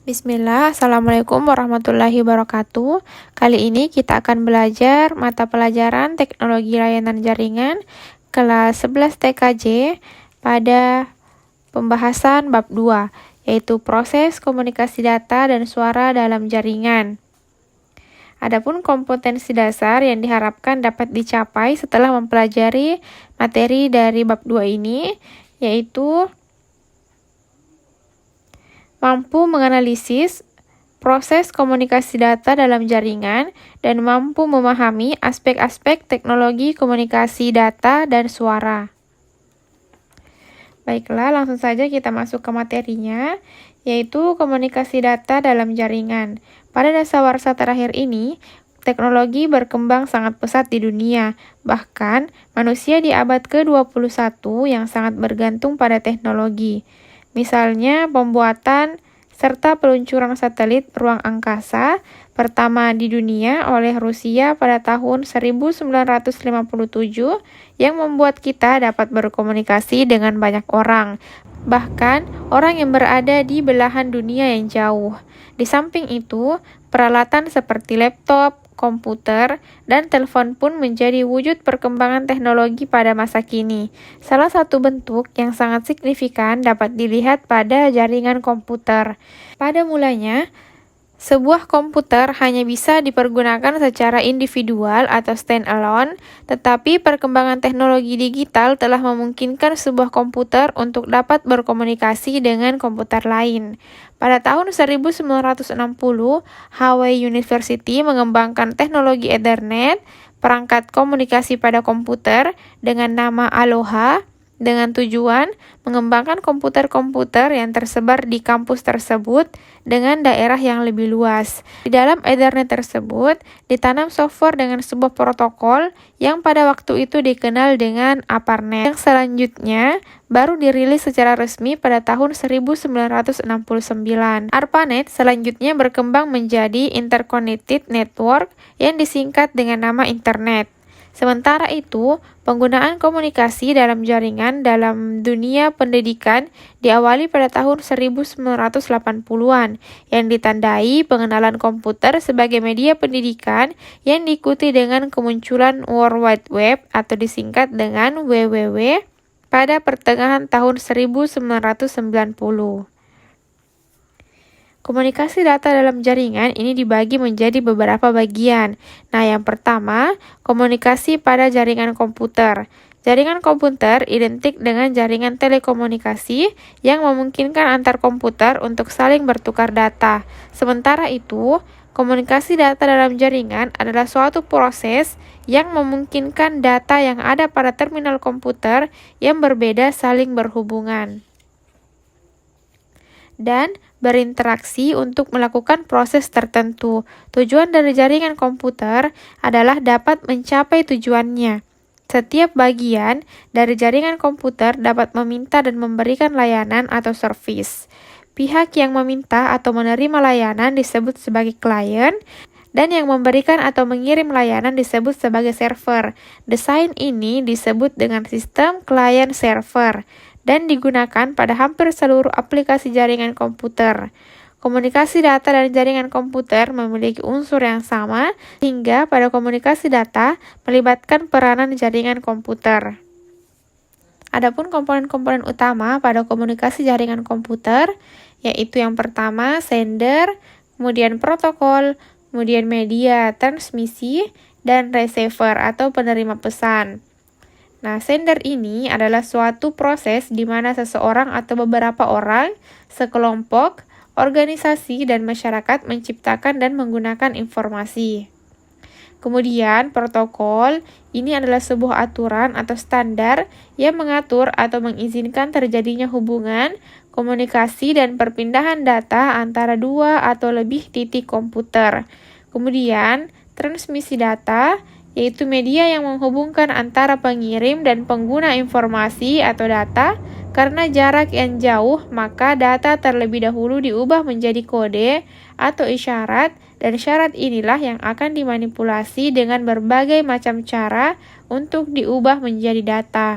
Bismillah, Assalamualaikum warahmatullahi wabarakatuh. Kali ini kita akan belajar mata pelajaran Teknologi Layanan Jaringan kelas 11 TKJ pada pembahasan bab 2, yaitu proses komunikasi data dan suara dalam jaringan. Adapun kompetensi dasar yang diharapkan dapat dicapai setelah mempelajari materi dari bab 2 ini, yaitu mampu menganalisis proses komunikasi data dalam jaringan dan mampu memahami aspek-aspek teknologi komunikasi data dan suara. Baiklah, langsung saja kita masuk ke materinya, yaitu komunikasi data dalam jaringan. Pada dasawarsa terakhir ini, teknologi berkembang sangat pesat di dunia. Bahkan, manusia di abad ke-21 yang sangat bergantung pada teknologi. Misalnya, pembuatan serta peluncuran satelit ruang angkasa pertama di dunia oleh Rusia pada tahun 1957 yang membuat kita dapat berkomunikasi dengan banyak orang, bahkan orang yang berada di belahan dunia yang jauh. Di samping itu, peralatan seperti laptop, komputer, dan telepon pun menjadi wujud perkembangan teknologi pada masa kini. Salah satu bentuk yang sangat signifikan dapat dilihat pada jaringan komputer. Pada mulanya, sebuah komputer hanya bisa dipergunakan secara individual atau stand-alone, tetapi perkembangan teknologi digital telah memungkinkan sebuah komputer untuk dapat berkomunikasi dengan komputer lain. Pada tahun 1960, Hawaii University mengembangkan teknologi Ethernet, perangkat komunikasi pada komputer dengan nama Aloha, dengan tujuan mengembangkan komputer-komputer yang tersebar di kampus tersebut dengan daerah yang lebih luas. Di dalam Ethernet tersebut, ditanam software dengan sebuah protokol yang pada waktu itu dikenal dengan ARPANET, yang selanjutnya baru dirilis secara resmi pada tahun 1969. ARPANET selanjutnya berkembang menjadi Interconnected Network yang disingkat dengan nama Internet. Sementara itu, penggunaan komunikasi dalam jaringan dalam dunia pendidikan diawali pada tahun 1980-an, yang ditandai pengenalan komputer sebagai media pendidikan yang diikuti dengan kemunculan World Wide Web atau disingkat dengan WWW pada pertengahan tahun 1990. Komunikasi data dalam jaringan ini dibagi menjadi beberapa bagian. Nah, yang pertama, komunikasi pada jaringan komputer. Jaringan komputer identik dengan jaringan telekomunikasi yang memungkinkan antar komputer untuk saling bertukar data. Sementara itu, komunikasi data dalam jaringan adalah suatu proses yang memungkinkan data yang ada pada terminal komputer yang berbeda saling berhubungan dan berinteraksi untuk melakukan proses tertentu. Tujuan dari jaringan komputer adalah dapat mencapai tujuannya. Setiap bagian dari jaringan komputer dapat meminta dan memberikan layanan atau servis. Pihak yang meminta atau menerima layanan disebut sebagai klien, dan yang memberikan atau mengirim layanan disebut sebagai server. Desain ini disebut dengan sistem client-server dan digunakan pada hampir seluruh aplikasi jaringan komputer. Komunikasi data dan jaringan komputer memiliki unsur yang sama, sehingga pada komunikasi data melibatkan peranan jaringan komputer. Adapun komponen-komponen utama pada komunikasi jaringan komputer, yaitu yang pertama sender, kemudian protokol, kemudian media transmisi, dan receiver atau penerima pesan. Nah, sender ini adalah suatu proses di mana seseorang atau beberapa orang, sekelompok, organisasi, dan masyarakat menciptakan dan menggunakan informasi. Kemudian, protokol ini adalah sebuah aturan atau standar yang mengatur atau mengizinkan terjadinya hubungan, komunikasi, dan perpindahan data antara dua atau lebih titik komputer. Kemudian, transmisi data yaitu media yang menghubungkan antara pengirim dan pengguna informasi atau data. Karena jarak yang jauh, maka data terlebih dahulu diubah menjadi kode atau isyarat, dan syarat inilah yang akan dimanipulasi dengan berbagai macam cara untuk diubah menjadi data.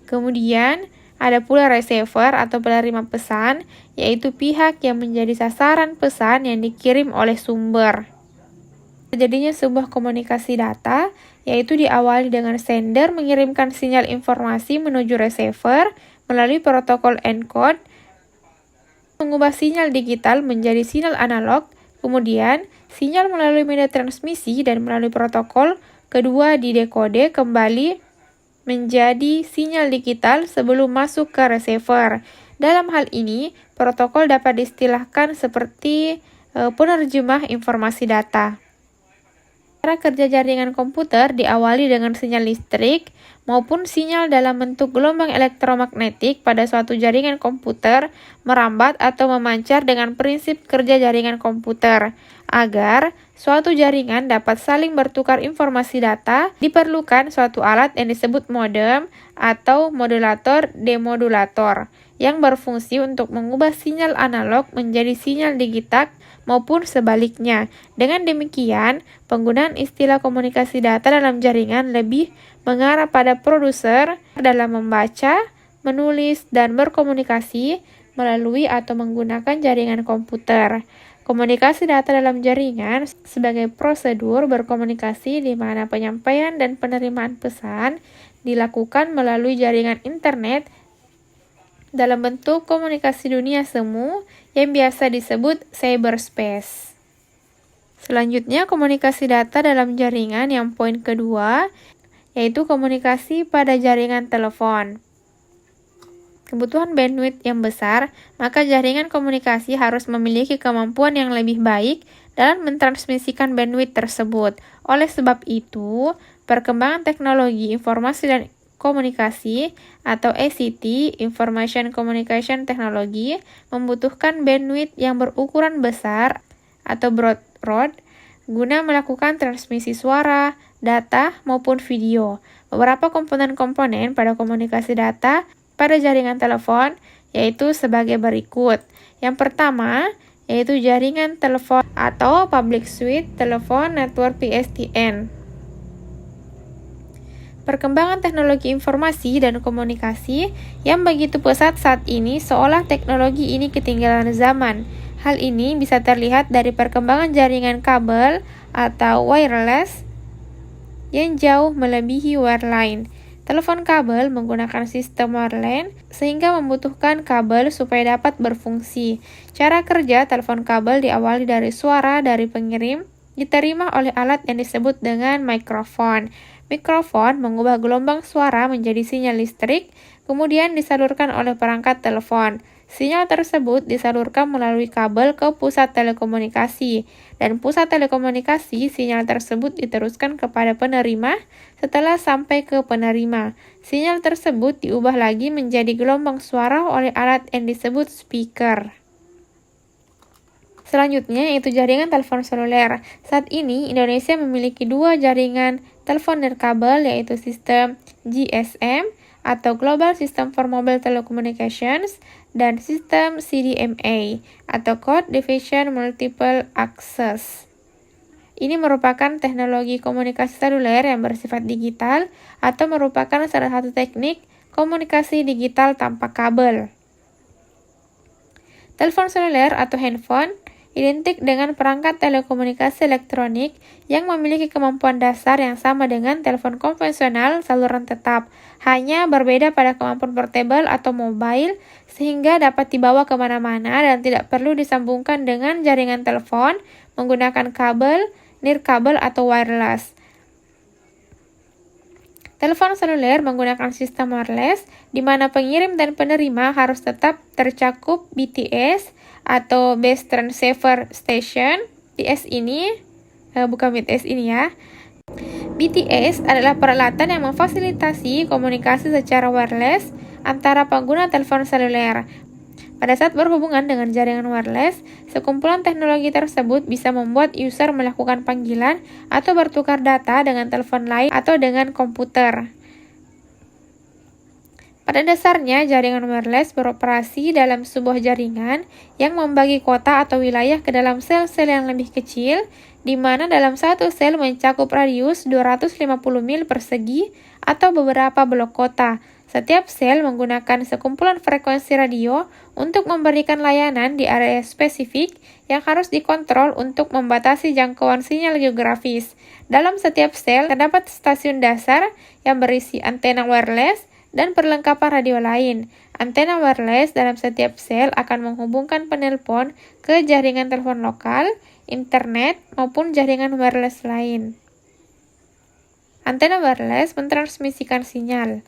Kemudian, Ada pula receiver atau penerima pesan, yaitu pihak yang menjadi sasaran pesan yang dikirim oleh sumber. Terjadinya sebuah komunikasi data, yaitu diawali dengan sender mengirimkan sinyal informasi menuju receiver melalui protokol encode, mengubah sinyal digital menjadi sinyal analog, kemudian sinyal melalui media transmisi dan melalui protokol kedua didekode kembali menjadi sinyal digital sebelum masuk ke receiver. Dalam hal ini, protokol dapat diistilahkan seperti penerjemah informasi data. Cara kerja jaringan komputer diawali dengan sinyal listrik maupun sinyal dalam bentuk gelombang elektromagnetik pada suatu jaringan komputer merambat atau memancar dengan prinsip kerja jaringan komputer. Agar suatu jaringan dapat saling bertukar informasi data, diperlukan suatu alat yang disebut modem atau modulator demodulator yang berfungsi untuk mengubah sinyal analog menjadi sinyal digital maupun sebaliknya. Dengan demikian, penggunaan istilah komunikasi data dalam jaringan lebih mengarah pada produser dalam membaca, menulis, dan berkomunikasi melalui atau menggunakan jaringan komputer. Komunikasi data dalam jaringan sebagai prosedur berkomunikasi di mana penyampaian dan penerimaan pesan dilakukan melalui jaringan internet dalam bentuk komunikasi dunia semu yang biasa disebut cyberspace. Selanjutnya, komunikasi data dalam jaringan yang poin kedua, yaitu komunikasi pada jaringan telepon. Kebutuhan bandwidth yang besar, maka jaringan komunikasi harus memiliki kemampuan yang lebih baik dalam mentransmisikan bandwidth tersebut. Oleh sebab itu, perkembangan teknologi informasi dan komunikasi atau ICT, Information Communication Technology, membutuhkan bandwidth yang berukuran besar atau broad guna melakukan transmisi suara, data, maupun video. Beberapa komponen-komponen pada komunikasi data pada jaringan telepon yaitu sebagai berikut. Yang pertama, yaitu jaringan telepon atau Public Switch Telephone Network PSTN. Perkembangan teknologi informasi dan komunikasi yang begitu pesat saat ini seolah teknologi ini ketinggalan zaman. Hal ini bisa terlihat dari perkembangan jaringan kabel atau wireless yang jauh melebihi wireline. Telepon kabel menggunakan sistem wireline sehingga membutuhkan kabel supaya dapat berfungsi. Cara kerja telepon kabel diawali dari suara dari pengirim, diterima oleh alat yang disebut dengan mikrofon. Mikrofon mengubah gelombang suara menjadi sinyal listrik, kemudian disalurkan oleh perangkat telepon. Sinyal tersebut disalurkan melalui kabel ke pusat telekomunikasi, dan pusat telekomunikasi sinyal tersebut diteruskan kepada penerima. Setelah sampai ke penerima, sinyal tersebut diubah lagi menjadi gelombang suara oleh alat yang disebut speaker. Selanjutnya yaitu jaringan telepon seluler. Saat ini Indonesia memiliki dua jaringan telepon nirkabel yaitu sistem GSM atau Global System for Mobile Telecommunications dan sistem CDMA atau Code Division Multiple Access. Ini merupakan teknologi komunikasi seluler yang bersifat digital atau merupakan salah satu teknik komunikasi digital tanpa kabel. Telepon seluler atau handphone identik dengan perangkat telekomunikasi elektronik yang memiliki kemampuan dasar yang sama dengan telepon konvensional saluran tetap, hanya berbeda pada kemampuan portable atau mobile, sehingga dapat dibawa kemana-mana dan tidak perlu disambungkan dengan jaringan telepon menggunakan kabel, nirkabel atau wireless. Telepon seluler menggunakan sistem wireless, di mana pengirim dan penerima harus tetap tercakup BTS atau Base Transceiver Station. BTS ini, bukan BTS ini ya. BTS adalah peralatan yang memfasilitasi komunikasi secara wireless antara pengguna telepon seluler. Pada saat berhubungan dengan jaringan wireless, sekumpulan teknologi tersebut bisa membuat user melakukan panggilan atau bertukar data dengan telepon lain atau dengan komputer. Pada dasarnya, jaringan wireless beroperasi dalam sebuah jaringan yang membagi kota atau wilayah ke dalam sel-sel yang lebih kecil, di mana dalam satu sel mencakup radius 250 mil persegi atau beberapa blok kota. Setiap sel menggunakan sekumpulan frekuensi radio untuk memberikan layanan di area spesifik yang harus dikontrol untuk membatasi jangkauan sinyal geografis. Dalam setiap sel terdapat stasiun dasar yang berisi antena wireless dan perlengkapan radio lain. Antena wireless dalam setiap sel akan menghubungkan penelpon ke jaringan telepon lokal, internet, maupun jaringan wireless lain. Antena wireless mentransmisikan sinyal.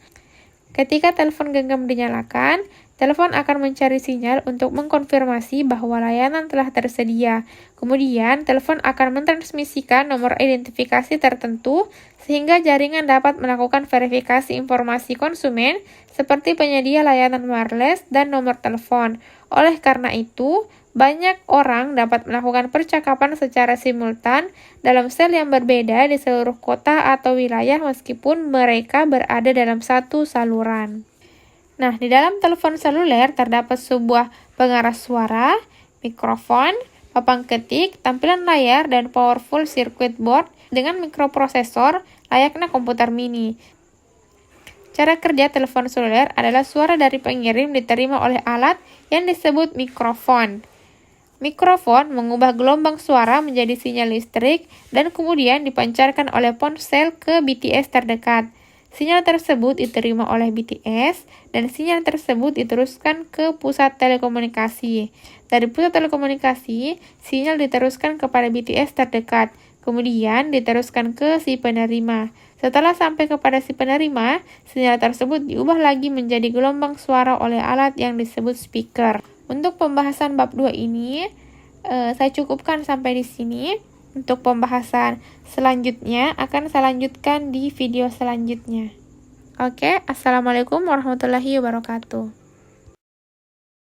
Ketika telepon genggam dinyalakan, telepon akan mencari sinyal untuk mengkonfirmasi bahwa layanan telah tersedia. Kemudian, telepon akan mentransmisikan nomor identifikasi tertentu sehingga jaringan dapat melakukan verifikasi informasi konsumen seperti penyedia layanan wireless dan nomor telepon. Oleh karena itu, banyak orang dapat melakukan percakapan secara simultan dalam sel yang berbeda di seluruh kota atau wilayah meskipun mereka berada dalam satu saluran. Nah, di dalam telepon seluler terdapat sebuah pengeras suara, mikrofon, papan ketik, tampilan layar, dan powerful circuit board dengan mikroprosesor layaknya komputer mini. Cara kerja telepon seluler adalah suara dari pengirim diterima oleh alat yang disebut mikrofon. Mikrofon mengubah gelombang suara menjadi sinyal listrik dan kemudian dipancarkan oleh ponsel ke BTS terdekat. Sinyal tersebut diterima oleh BTS dan sinyal tersebut diteruskan ke pusat telekomunikasi. Dari pusat telekomunikasi, sinyal diteruskan kepada BTS terdekat, kemudian diteruskan ke si penerima. Setelah sampai kepada si penerima, sinyal tersebut diubah lagi menjadi gelombang suara oleh alat yang disebut speaker. Untuk pembahasan bab 2 ini, saya cukupkan sampai di sini. Untuk pembahasan selanjutnya akan saya lanjutkan di video selanjutnya. Oke, Assalamualaikum warahmatullahi wabarakatuh.